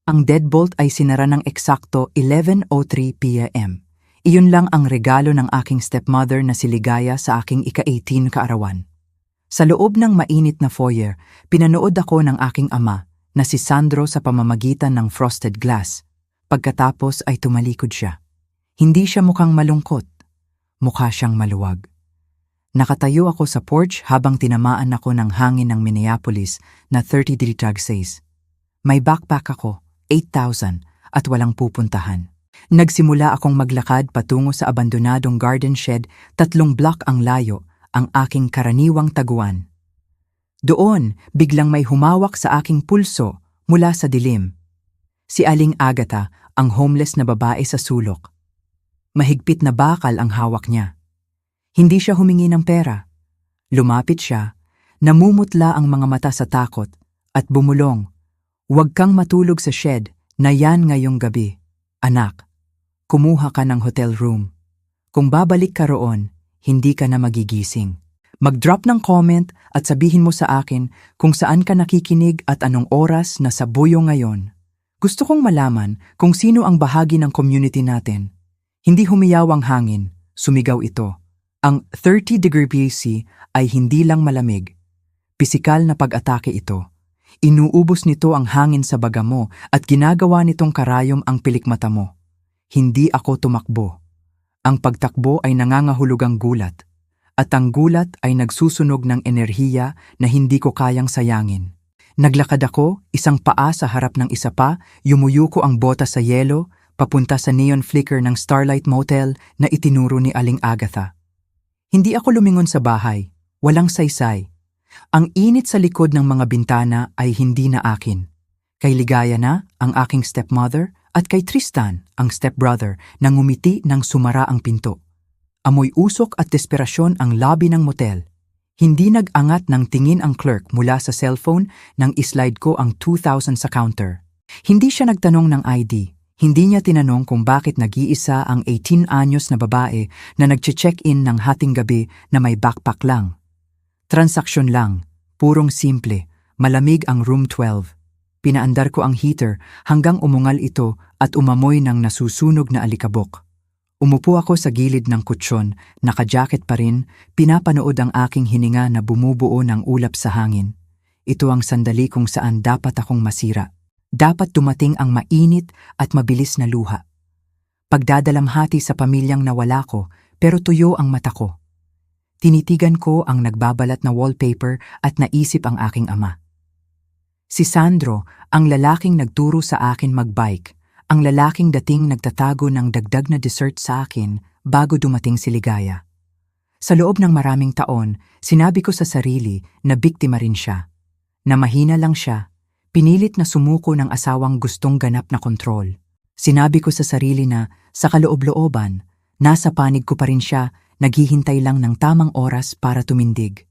Ang deadbolt ay sinara ng eksakto 11:03 p.m. Iyon lang ang regalo ng aking stepmother na si Ligaya sa aking ika-18 kaarawan. Sa loob ng mainit na foyer, pinanood ako ng aking ama na si Sandro sa pamamagitan ng frosted glass. Pagkatapos ay tumalikod siya. Hindi siya mukhang malungkot. Mukha siyang maluwag. Nakatayo ako sa porch habang tinamaan ako ng hangin ng Minneapolis na 30 degrees. May backpack ako, 8,000 at walang pupuntahan. Nagsimula akong maglakad patungo sa abandonadong garden shed, 3 block ang layo, ang aking karaniwang taguan. Doon, biglang may humawak sa aking pulso mula sa dilim. Si Aling Agatha, ang homeless na babae sa sulok. Mahigpit na bakal ang hawak niya. Hindi siya humingi ng pera. Lumapit siya, namumutla ang mga mata sa takot, at bumulong. Huwag kang matulog sa shed na yan ngayong gabi. Anak, kumuha ka ng hotel room. Kung babalik ka roon, hindi ka na magigising. Mag-drop ng comment at sabihin mo sa akin kung saan ka nakikinig at anong oras na sa buyo ngayon. Gusto kong malaman kung sino ang bahagi ng community natin. Hindi humiyaw ang hangin, sumigaw ito. Ang 30 degrees C ay hindi lang malamig. Pisikal na pag-atake ito. Inuubos nito ang hangin sa baga mo at ginagawa nitong karayom ang pilikmata mo. Hindi ako tumakbo. Ang pagtakbo ay nangangahulugang gulat. At ang gulat ay nagsusunog ng enerhiya na hindi ko kayang sayangin. Naglakad ako, isang paa sa harap ng isa pa, yumuyuko ang bota sa yelo, papunta sa neon flicker ng Starlight Motel na itinuro ni Aling Agatha. Hindi ako lumingon sa bahay, walang saysay. Ang init sa likod ng mga bintana ay hindi na akin. Kay Ligaya na, ang aking stepmother, at kay Tristan, ang stepbrother, na ngumiti nang sumara ang pinto. Amoy usok at desperasyon ang lobby ng motel. Hindi nag-angat ng tingin ang clerk mula sa cellphone nang islide ko ang 2,000 sa counter. Hindi siya nagtanong ng ID. Hindi niya tinanong kung bakit nag-iisa ang 18 anyos na babae na nag-check-in ng hating gabi na may backpack lang. Transaksyon lang, purong simple, malamig ang room 12. Pinaandar ko ang heater hanggang umungal ito at umamoy ng nasusunog na alikabok. Umupo ako sa gilid ng kutsyon, naka-jacket pa rin, pinapanood ang aking hininga na bumubuo ng ulap sa hangin. Ito ang sandali kung saan dapat akong masira. Dapat dumating ang mainit at mabilis na luha. Pagdadalamhati sa pamilyang nawala ko, pero tuyo ang mata ko. Tinitigan ko ang nagbabalat na wallpaper at naisip ang aking ama. Si Sandro, ang lalaking nagturo sa akin magbike, ang lalaking dating nagtatago ng dagdag na dessert sa akin bago dumating si Ligaya. Sa loob ng maraming taon, sinabi ko sa sarili na biktima rin siya. Na mahina lang siya, pinilit na sumuko ng asawang gustong ganap na kontrol. Sinabi ko sa sarili na sa kaloob-looban, nasa panig ko pa rin siya, naghihintay lang ng tamang oras para tumindig.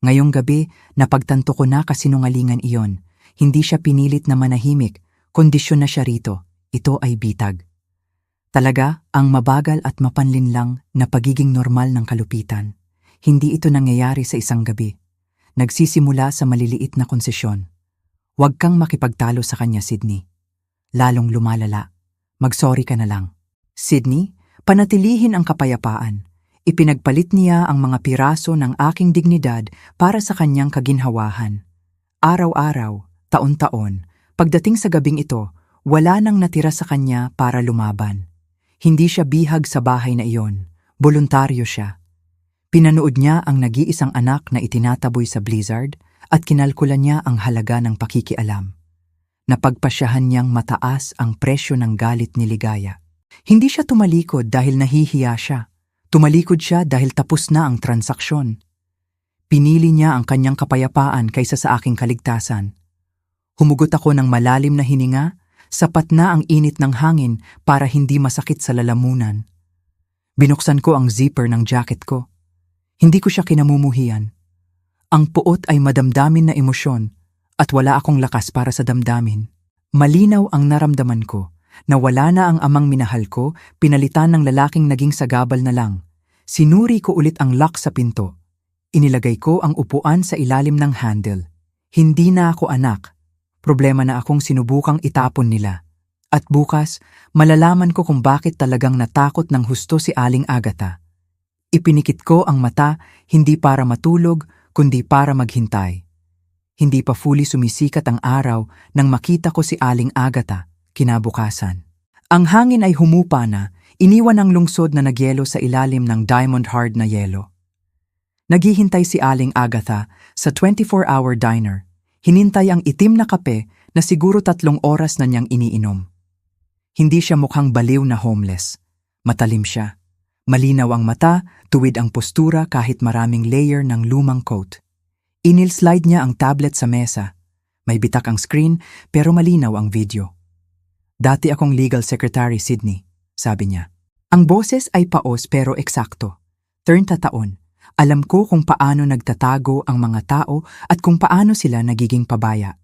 Ngayong gabi, napagtanto ko na kasinungalingan iyon. Hindi siya pinilit na manahimik, kondisyon na siya rito. Ito ay bitag. Talaga, ang mabagal at mapanlinlang na pagiging normal ng kalupitan. Hindi ito nangyayari sa isang gabi. Nagsisimula sa maliliit na konsesyon. Huwag kang makipagtalo sa kanya, Sydney. Lalong lumalala. Mag-sorry ka na lang. Sydney, panatilihin ang kapayapaan. Ipinagpalit niya ang mga piraso ng aking dignidad para sa kanyang kaginhawahan. Araw-araw, taon-taon, pagdating sa gabing ito, wala nang natira sa kanya para lumaban. Hindi siya bihag sa bahay na iyon. Voluntaryo siya. Pinanood niya ang nag-iisang anak na itinataboy sa blizzard at kinalkula niya ang halaga ng pakikialam. Napagpasyahan niyang mataas ang presyo ng galit ni Ligaya. Hindi siya tumalikod dahil nahihiya siya. Tumalikod siya dahil tapos na ang transaksyon. Pinili niya ang kanyang kapayapaan kaysa sa aking kaligtasan. Humugot ako ng malalim na hininga, sapat na ang init ng hangin para hindi masakit sa lalamunan. Binuksan ko ang zipper ng jacket ko. Hindi ko siya kinamumuhian. Ang puot ay madamdamin na emosyon at wala akong lakas para sa damdamin. Malinaw ang naramdaman ko. Nawala na ang amang minahal ko, pinalitan ng lalaking naging sagabal na lang. Sinuri ko ulit ang lock sa pinto. Inilagay ko ang upuan sa ilalim ng handle. Hindi na ako anak. Problema na akong sinubukang itapon nila. At bukas, malalaman ko kung bakit talagang natakot ng husto si Aling Agatha. Ipinikit ko ang mata, hindi para matulog, kundi para maghintay. Hindi pa fully sumisikat ang araw nang makita ko si Aling Agatha, kinabukasan. Ang hangin ay humupa na, iniwan ang lungsod na nagyelo sa ilalim ng diamond hard na yelo. Naghihintay si Aling Agatha sa 24-hour diner. Hinintay ang itim na kape na siguro 3 oras na niyang iniinom. Hindi siya mukhang baliw na homeless. Matalim siya. Malinaw ang mata, tuwid ang postura kahit maraming layer ng lumang coat. Inil-slide niya ang tablet sa mesa. May bitak ang screen pero malinaw ang video. Dati akong legal secretary, Sydney, sabi niya. Ang boses ay paos pero eksakto. Turn tataon. Alam ko kung paano nagtatago ang mga tao at kung paano sila nagiging pabaya.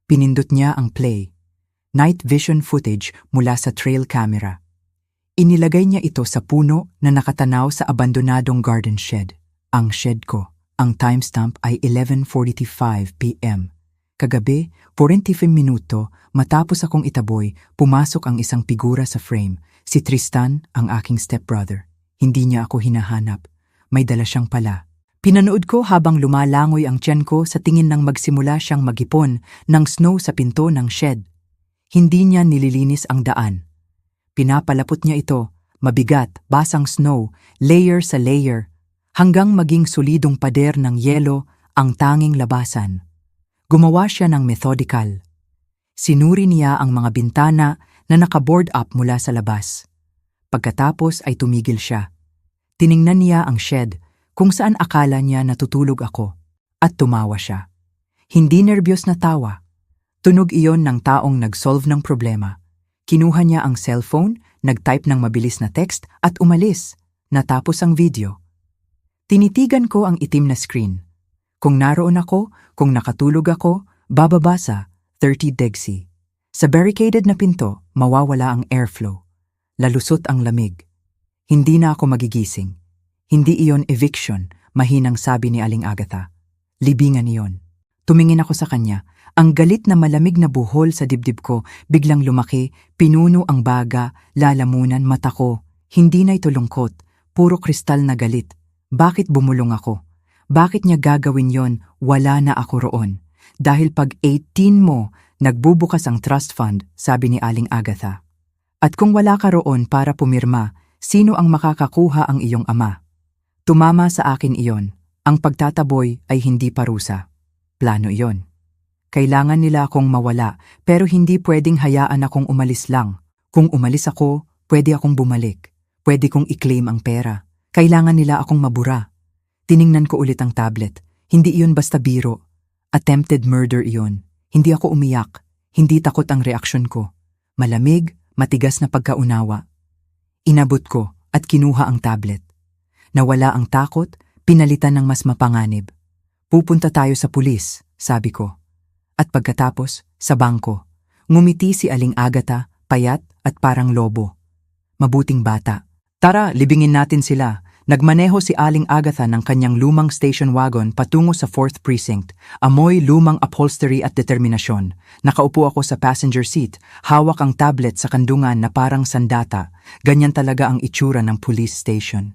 Pinindot niya ang play. Night vision footage mula sa trail camera. Inilagay niya ito sa puno na nakatanaw sa abandonadong garden shed. Ang shed ko. Ang timestamp ay 11:45 p.m. Kagabi, 45 minuto, matapos akong itaboy, pumasok ang isang figura sa frame. Si Tristan, ang aking stepbrother. Hindi niya ako hinahanap. May dala siyang pala. Pinanood ko habang lumalangoy ang tiyan ko sa tingin nang magsimula siyang magipon ng snow sa pinto ng shed. Hindi niya nililinis ang daan. Pinapalapot niya ito, mabigat, basang snow, layer sa layer, hanggang maging solidong pader ng yelo ang tanging labasan. Gumawa siya ng methodical. Sinuri niya ang mga bintana na nakaboard up mula sa labas. Pagkatapos ay tumigil siya. Tiningnan niya ang shed kung saan akala niya natutulog ako at tumawa siya. Hindi nerbyos na tawa. Tunog iyon ng taong nag-solve ng problema. Kinuha niya ang cellphone, nag-type ng mabilis na text at umalis. Natapos ang video. Tinitigan ko ang itim na screen. Kung naroon ako, kung nakatulog ako, bababa sa 30 degsi. Sa barricaded na pinto, mawawala ang airflow. Lalusot ang lamig. Hindi na ako magigising. Hindi iyon eviction, mahinang sabi ni Aling Agatha. Libingan iyon. Tumingin ako sa kanya. Ang galit na malamig na buhol sa dibdib ko, biglang lumaki, pinuno ang baga, lalamunan mata ko. Hindi na ito lungkot, puro kristal na galit. Bakit bumulong ako? Bakit niya gagawin yon? Wala na ako roon. Dahil pag 18 mo, nagbubukas ang trust fund, sabi ni Aling Agatha. At kung wala ka roon para pumirma, sino ang makakakuha ang iyong ama? Tumama sa akin iyon. Ang pagtataboy ay hindi parusa. Plano iyon. Kailangan nila akong mawala, pero hindi pwedeng hayaan akong umalis lang. Kung umalis ako, pwede akong bumalik. Pwede kong i-claim ang pera. Kailangan nila akong mabura. Tiningnan ko ulit ang tablet. Hindi iyon basta biro. Attempted murder iyon. Hindi ako umiyak. Hindi takot ang reaksyon ko. Malamig, matigas na pagkaunawa. Inabot ko at kinuha ang tablet. Nawala ang takot, pinalitan ng mas mapanganib. Pupunta tayo sa pulis, sabi ko. At pagkatapos, sa bangko. Ngumiti si Aling Agatha, payat at parang lobo. Mabuting bata. Tara, libingin natin sila. Nagmaneho si Aling Agatha ng kanyang lumang station wagon patungo sa 4th Precinct. Amoy lumang upholstery at determinasyon. Nakaupo ako sa passenger seat, hawak ang tablet sa kandungan na parang sandata. Ganyan talaga ang itsura ng police station.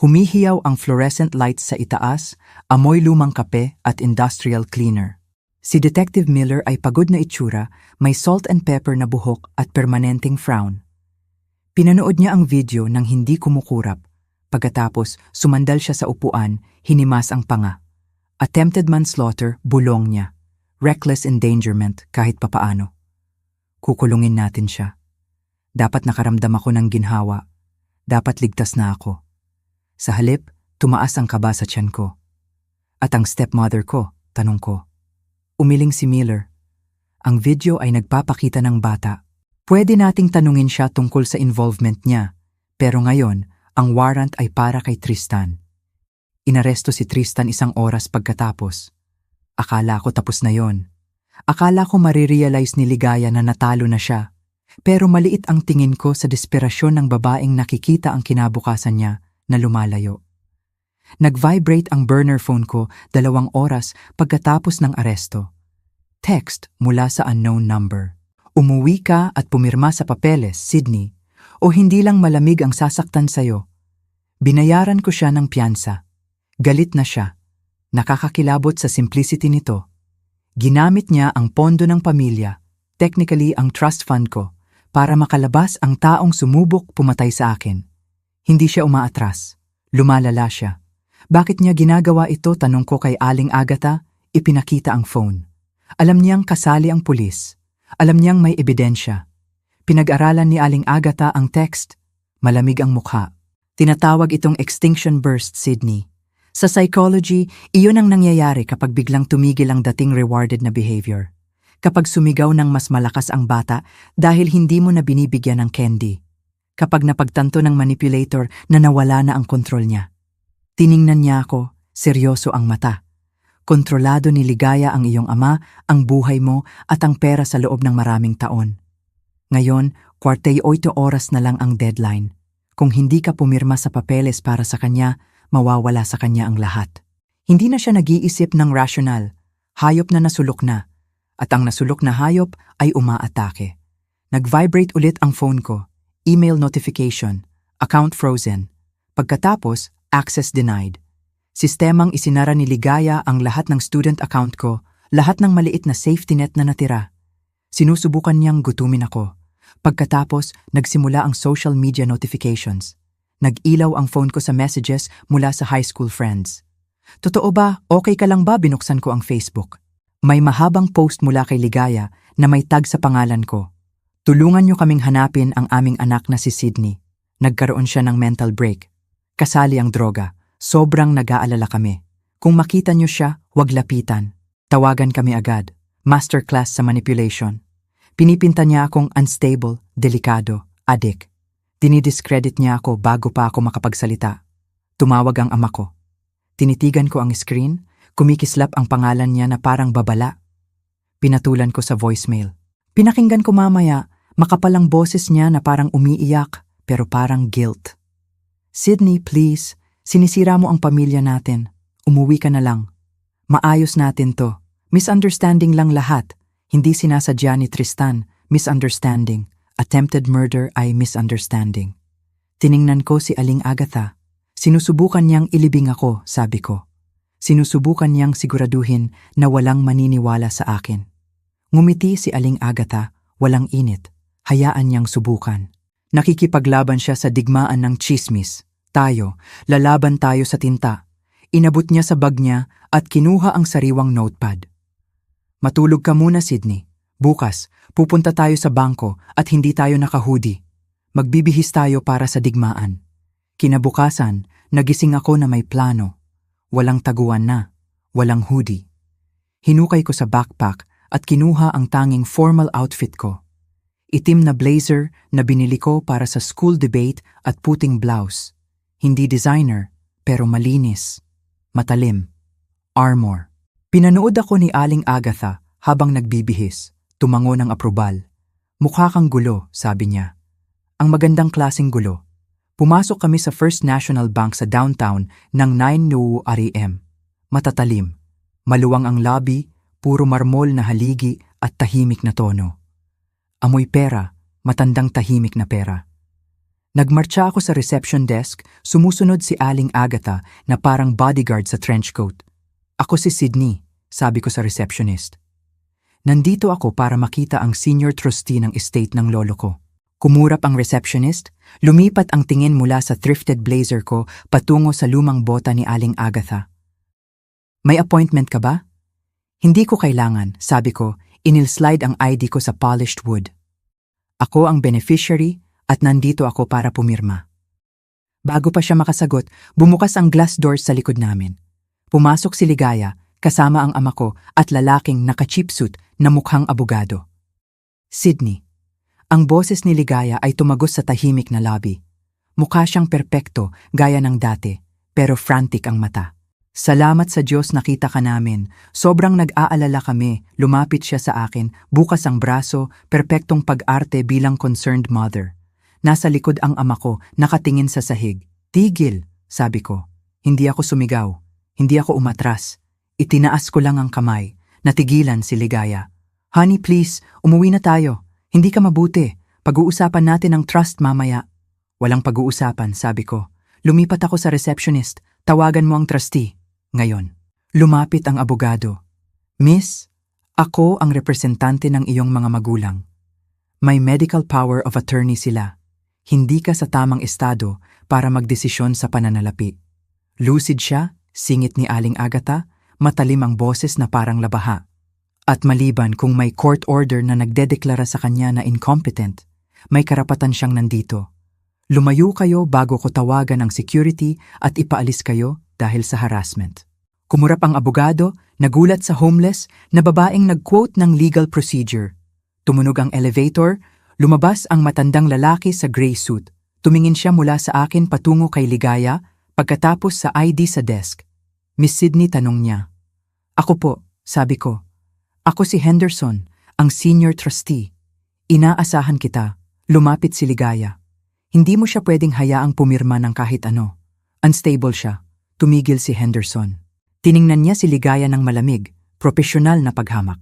Humihiyaw ang fluorescent lights sa itaas, amoy lumang kape at industrial cleaner. Si Detective Miller ay pagod na itsura, may salt and pepper na buhok at permanenteng frown. Pinanood niya ang video nang hindi kumukurap. Pagkatapos, sumandal siya sa upuan, hinimas ang panga. Attempted manslaughter, bulong niya. Reckless endangerment, kahit papaano. Kukulungin natin siya. Dapat nakaramdam ako ng ginhawa. Dapat ligtas na ako. Sa halip, tumaas ang kaba sa tiyan ko. At ang stepmother ko, tanong ko. Umiling si Miller. Ang video ay nagpapakita ng bata. Pwede nating tanungin siya tungkol sa involvement niya. Pero ngayon, ang warrant ay para kay Tristan. Inaresto si Tristan 1 oras pagkatapos. Akala ko tapos na yon. Akala ko marirealize ni Ligaya na natalo na siya. Pero maliit ang tingin ko sa desperasyon ng babaeng nakikita ang kinabukasan niya na lumalayo. Nag-vibrate ang burner phone ko 2 oras pagkatapos ng aresto. Text mula sa unknown number. Umuwi ka at pumirma sa papeles, Sydney, o hindi lang malamig ang sasaktan sa'yo. Binayaran ko siya ng piyansa. Galit na siya. Nakakakilabot sa simplicity nito. Ginamit niya ang pondo ng pamilya, technically ang trust fund ko, para makalabas ang taong sumubok pumatay sa akin. Hindi siya umaatras. Lumalala siya. Bakit niya ginagawa ito? Tanong ko kay Aling Agatha. Ipinakita ang phone. Alam niyang kasali ang pulis. Alam niyang may ebidensya. Pinag-aralan ni Aling Agatha ang text. Malamig ang mukha. Tinatawag itong extinction burst, Sydney. Sa psychology, iyon ang nangyayari kapag biglang tumigil ang dating rewarded na behavior. Kapag sumigaw ng mas malakas ang bata dahil hindi mo na binibigyan ng candy. Kapag napagtanto ng manipulator na nawala na ang kontrol niya. Tiningnan niya ako, seryoso ang mata. Kontrolado ni Ligaya ang iyong ama, ang buhay mo at ang pera sa loob ng maraming taon. Ngayon, 48 oras na lang ang deadline. Kung hindi ka pumirma sa papeles para sa kanya, mawawala sa kanya ang lahat. Hindi na siya nag-iisip ng rational. Hayop na nasulok na. At ang nasulok na hayop ay umaatake. Nag-vibrate ulit ang phone ko. Email notification. Account frozen. Pagkatapos, access denied. Sistemang isinara ni Ligaya ang lahat ng student account ko, lahat ng maliit na safety net na natira. Sinusubukan niyang gutumin ako. Pagkatapos, nagsimula ang social media notifications. Nag-ilaw ang phone ko sa messages mula sa high school friends. Totoo ba? Okay ka lang ba? Binuksan ko ang Facebook. May mahabang post mula kay Ligaya na may tag sa pangalan ko. Tulungan niyo kaming hanapin ang aming anak na si Sydney. Nagkaroon siya ng mental break. Kasali ang droga. Sobrang nag-aalala kami. Kung makita niyo siya, huwag lapitan. Tawagan kami agad. Masterclass sa manipulation. Pinipinta niya akong unstable, delikado, addict. Dinidiscredit niya ako bago pa ako makapagsalita. Tumawag ang ama ko. Tinitigan ko ang screen, kumikislap ang pangalan niya na parang babala. Pinatulan ko sa voicemail. Pinakinggan ko mamaya, makapal ang boses niya na parang umiiyak, pero parang guilt. Sydney, please. Sinisira mo ang pamilya natin. Umuwi ka na lang. Maayos natin to. Misunderstanding lang lahat. Hindi sinasadya ni Tristan. Misunderstanding. Attempted murder ay misunderstanding. Tiningnan ko si Aling Agatha. Sinusubukan niyang ilibing ako, sabi ko. Sinusubukan niyang siguraduhin na walang maniniwala sa akin. Ngumiti si Aling Agatha, walang init. Hayaan niyang subukan. Nakikipaglaban siya sa digmaan ng tsismis. Tayo, lalaban tayo sa tinta. Inabot niya sa bag niya at kinuha ang sariwang notepad. Matulog ka muna, Sydney. Bukas, pupunta tayo sa bangko at hindi tayo naka-hoodie. Magbibihis tayo para sa digmaan. Kinabukasan, nagising ako na may plano. Walang taguan na, walang hoodie. Hinukay ko sa backpack at kinuha ang tanging formal outfit ko. Itim na blazer na binili ko para sa school debate at puting blouse. Hindi designer, pero malinis. Matalim. Armor. Pinanood ako ni Aling Agatha habang nagbibihis. Tumango ng aprobal. Mukha kang gulo, sabi niya. Ang magandang klaseng gulo. Pumasok kami sa First National Bank sa downtown ng 9 AM. Matatalim. Maluwang ang lobby, puro marmol na haligi at tahimik na tono. Amoy pera, matandang tahimik na pera. Nagmarcha ako sa reception desk, sumusunod si Aling Agatha na parang bodyguard sa trench coat. Ako si Sydney, sabi ko sa receptionist. Nandito ako para makita ang senior trustee ng estate ng lolo ko. Kumurap ang receptionist, lumipat ang tingin mula sa thrifted blazer ko patungo sa lumang bota ni Aling Agatha. May appointment ka ba? Hindi ko kailangan, sabi ko, inilslide ang ID ko sa polished wood. Ako ang beneficiary, at nandito ako para pumirma. Bago pa siya makasagot, bumukas ang glass doors sa likod namin. Pumasok si Ligaya, kasama ang ama ko at lalaking naka-chipsuit na mukhang abogado. Sydney. Ang boses ni Ligaya ay tumagos sa tahimik na lobby. Mukha siyang perpekto, gaya ng dati, pero frantic ang mata. Salamat sa Diyos nakita ka namin. Sobrang nag-aalala kami. Lumapit siya sa akin, bukas ang braso, perpektong pag-arte bilang concerned mother. Nasa likod ang ama ko, nakatingin sa sahig. Tigil, sabi ko. Hindi ako sumigaw. Hindi ako umatras. Itinaas ko lang ang kamay. Natigilan si Ligaya. Honey, please, umuwi na tayo. Hindi ka mabuti. Pag-uusapan natin ang trust mamaya. Walang pag-uusapan, sabi ko. Lumipat ako sa receptionist. Tawagan mo ang trustee. Ngayon, lumapit ang abogado. Miss, ako ang representante ng iyong mga magulang. May medical power of attorney sila. Hindi ka sa tamang estado para magdesisyon sa pananalapi. Lucid siya, singit ni Aling Agatha, matalim ang boses na parang labaha. At maliban kung may court order na nagdedeklara sa kanya na incompetent, may karapatan siyang nandito. Lumayo kayo bago ko tawagan ang security at ipaalis kayo dahil sa harassment. Kumurap ang abogado, nagulat sa homeless na babaeng nag-quote ng legal procedure. Tumunog ang elevator, lumabas ang matandang lalaki sa gray suit. Tumingin siya mula sa akin patungo kay Ligaya pagkatapos sa ID sa desk. Miss Sydney, tanong niya. Ako po, sabi ko. Ako si Henderson, ang senior trustee. Inaasahan kita. Lumapit si Ligaya. Hindi mo siya pwedeng hayaang pumirma ng kahit ano. Unstable siya. Tumigil si Henderson. Tiningnan niya si Ligaya ng malamig, profesional na paghamak.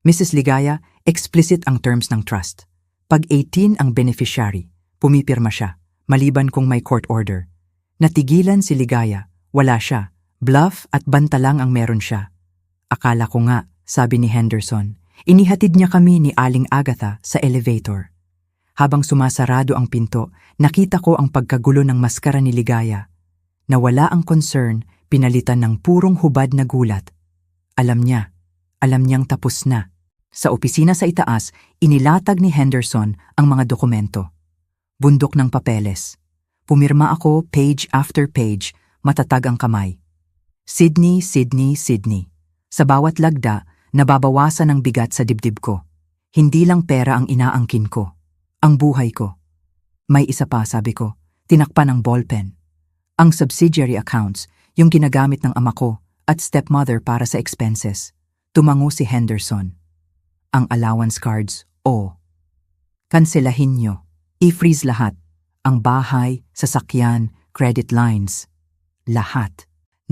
Mrs. Ligaya, explicit ang terms ng trust. Pag 18 ang beneficiary, pumipirma siya, maliban kung may court order. Natigilan si Ligaya, wala siya, bluff at banta lang ang meron siya. Akala ko nga, sabi ni Henderson, inihatid niya kami ni Aling Agatha sa elevator. Habang sumasarado ang pinto, nakita ko ang pagkagulo ng maskara ni Ligaya. Nawala ang concern, pinalitan ng purong hubad na gulat. Alam niyang tapos na. Sa opisina sa itaas, inilatag ni Henderson ang mga dokumento. Bundok ng papeles. Pumirma ako page after page, matatag ang kamay. Sydney, Sydney, Sydney. Sa bawat lagda, nababawasan ang bigat sa dibdib ko. Hindi lang pera ang inaangkin ko. Ang buhay ko. May isa pa, sabi ko, tinakpan ng ballpen. Ang subsidiary accounts, yung ginagamit ng ama ko at stepmother para sa expenses. Tumango si Henderson. Ang allowance cards, kanselahin nyo. I-freeze lahat. Ang bahay, sasakyan, credit lines. Lahat.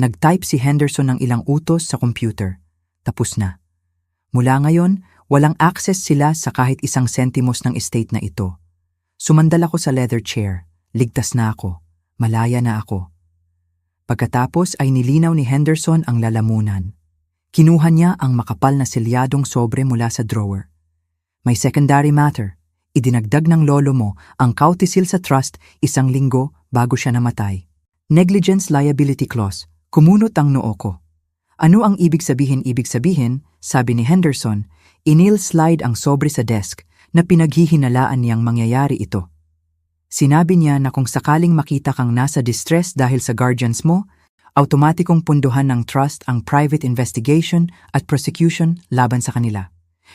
Nag-type si Henderson ng ilang utos sa computer. Tapos na. Mula ngayon, walang access sila sa kahit isang sentimos ng estate na ito. Sumandal ako sa leather chair. Ligtas na ako. Malaya na ako. Pagkatapos ay nilinaw ni Henderson ang lalamunan. Kinuha niya ang makapal na selyadong sobre mula sa drawer. May secondary matter. Idinagdag ng lolo mo ang kautisil sa trust 1 linggo bago siya namatay. Negligence liability clause. Kumunot ang noo ko. Ano ang ibig sabihin? Sabi ni Henderson, inil-slide ang sobre sa desk na pinaghihinalaan niyang mangyayari ito. Sinabi niya na kung sakaling makita kang nasa distress dahil sa guardians mo, automatikong punduhan ng trust ang private investigation at prosecution laban sa kanila.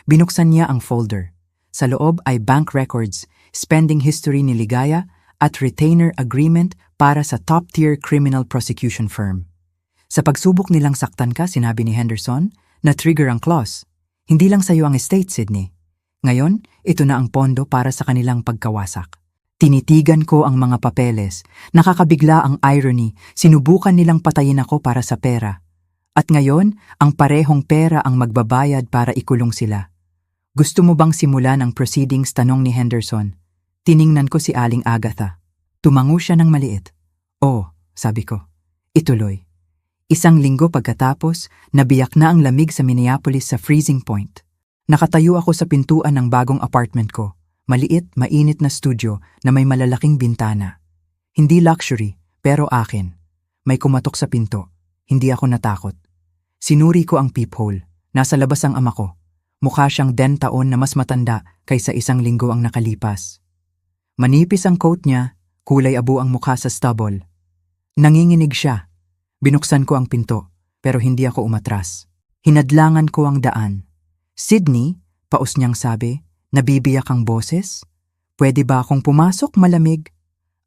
Binuksan niya ang folder. Sa loob ay bank records, spending history ni Ligaya at retainer agreement para sa top-tier criminal prosecution firm. Sa pagsubok nilang saktan ka, sinabi ni Henderson, na-trigger ang clause. Hindi lang sa iyo ang estate, Sydney. Ngayon, ito na ang pondo para sa kanilang pagkawasak. Tinitigan ko ang mga papeles. Nakakabigla ang irony. Sinubukan nilang patayin ako para sa pera. At ngayon, ang parehong pera ang magbabayad para ikulong sila. Gusto mo bang simulan ang proceedings? Tanong ni Henderson. Tiningnan ko si Aling Agatha. Tumango siya ng maliit. Oh, sabi ko. Ituloy. 1 linggo pagkatapos, nabiyak na ang lamig sa Minneapolis sa freezing point. Nakatayo ako sa pintuan ng bagong apartment ko. Maliit, mainit na studio na may malalaking bintana. Hindi luxury, pero akin. May kumatok sa pinto. Hindi ako natakot. Sinuri ko ang peephole. Nasa labas ang ama ko. Mukha siyang 10 taon na mas matanda kaysa 1 linggo ang nakalipas. Manipis ang coat niya, kulay abo ang mukha sa stubble. Nanginginig siya. Binuksan ko ang pinto, pero hindi ako umatras. Hinadlangan ko ang daan. Sydney, paus niyang sabi, nabibiyak ang boses? Pwede ba akong pumasok, malamig?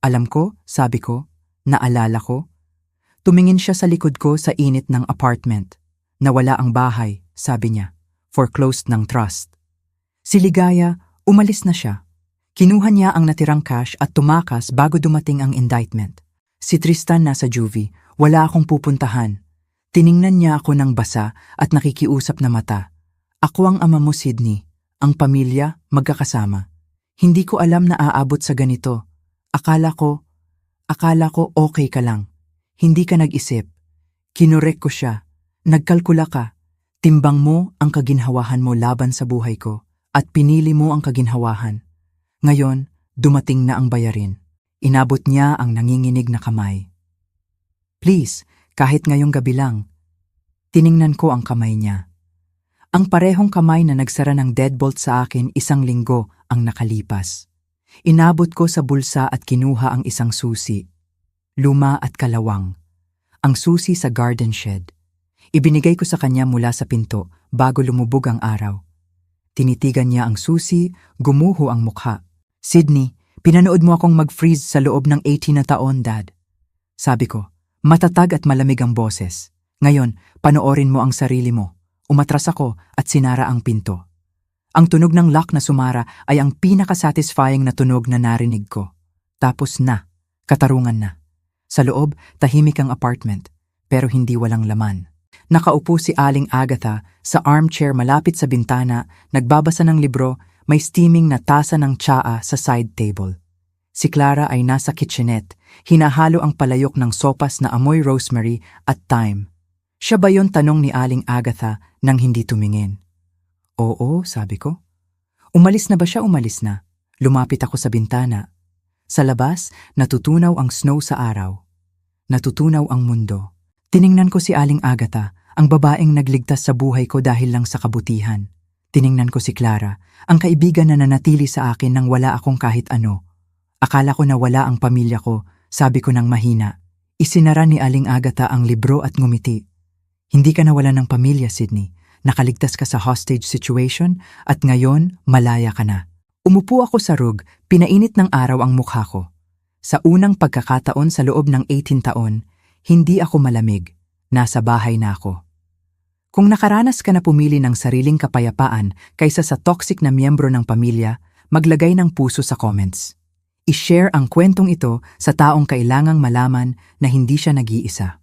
Alam ko, sabi ko, naalala ko. Tumingin siya sa likod ko sa init ng apartment. Nawala ang bahay, sabi niya, foreclosed ng trust. Si Ligaya, umalis na siya. Kinuha niya ang natirang cash at tumakas bago dumating ang indictment. Si Tristan nasa juvie, wala akong pupuntahan. Tiningnan niya ako ng basa at nakikiusap na mata. Ako ang ama mo, Sydney. Ang pamilya, magkakasama. Hindi ko alam na aabot sa ganito. Akala ko okay ka lang. Hindi ka nag-isip. Kinorek ko siya. Nagkalkula ka. Timbang mo ang kaginhawahan mo laban sa buhay ko at pinili mo ang kaginhawahan. Ngayon, dumating na ang bayarin. Inabot niya ang nanginginig na kamay. Please, kahit ngayong gabi lang. Tiningnan ko ang kamay niya. Ang parehong kamay na nagsara ng deadbolt sa akin 1 linggo ang nakalipas. Inabot ko sa bulsa at kinuha ang isang susi. Luma at kalawang. Ang susi sa garden shed. Ibinigay ko sa kanya mula sa pinto bago lumubog ang araw. Tinitigan niya ang susi, gumuho ang mukha. Sydney, pinanood mo akong mag-freeze sa loob ng 18 na taon, Dad. Sabi ko, matatag at malamig ang boses. Ngayon, panoorin mo ang sarili mo. Umatras ako at sinara ang pinto. Ang tunog ng lock na sumara ay ang pinaka-satisfying na tunog na narinig ko. Tapos na, katarungan na. Sa loob, tahimik ang apartment, pero hindi walang laman. Nakaupo si Aling Agatha sa armchair malapit sa bintana, nagbabasa ng libro, may steaming na tasa ng tsaa sa side table. Si Clara ay nasa kitchenette, hinahalo ang palayok ng sopas na amoy rosemary at thyme. Siya ba yon, tanong ni Aling Agatha nang hindi tumingin? Oo, sabi ko. Umalis na ba siya? Umalis na. Lumapit ako sa bintana. Sa labas, natutunaw ang snow sa araw. Natutunaw ang mundo. Tiningnan ko si Aling Agatha, ang babaeng nagligtas sa buhay ko dahil lang sa kabutihan. Tiningnan ko si Clara, ang kaibigan na nanatili sa akin nang wala akong kahit ano. Akala ko na wala ang pamilya ko, sabi ko nang mahina. Isinara ni Aling Agatha ang libro at ngumiti. Hindi ka nawalan ng pamilya, Sydney. Nakaligtas ka sa hostage situation at ngayon malaya ka na. Umupo ako sa rug, pinainit ng araw ang mukha ko. Sa unang pagkakataon sa loob ng 18 taon, hindi ako malamig. Nasa bahay na ako. Kung nakaranas ka na pumili ng sariling kapayapaan kaysa sa toxic na miyembro ng pamilya, maglagay ng puso sa comments. I-share ang kwentong ito sa taong kailangang malaman na hindi siya nag-iisa.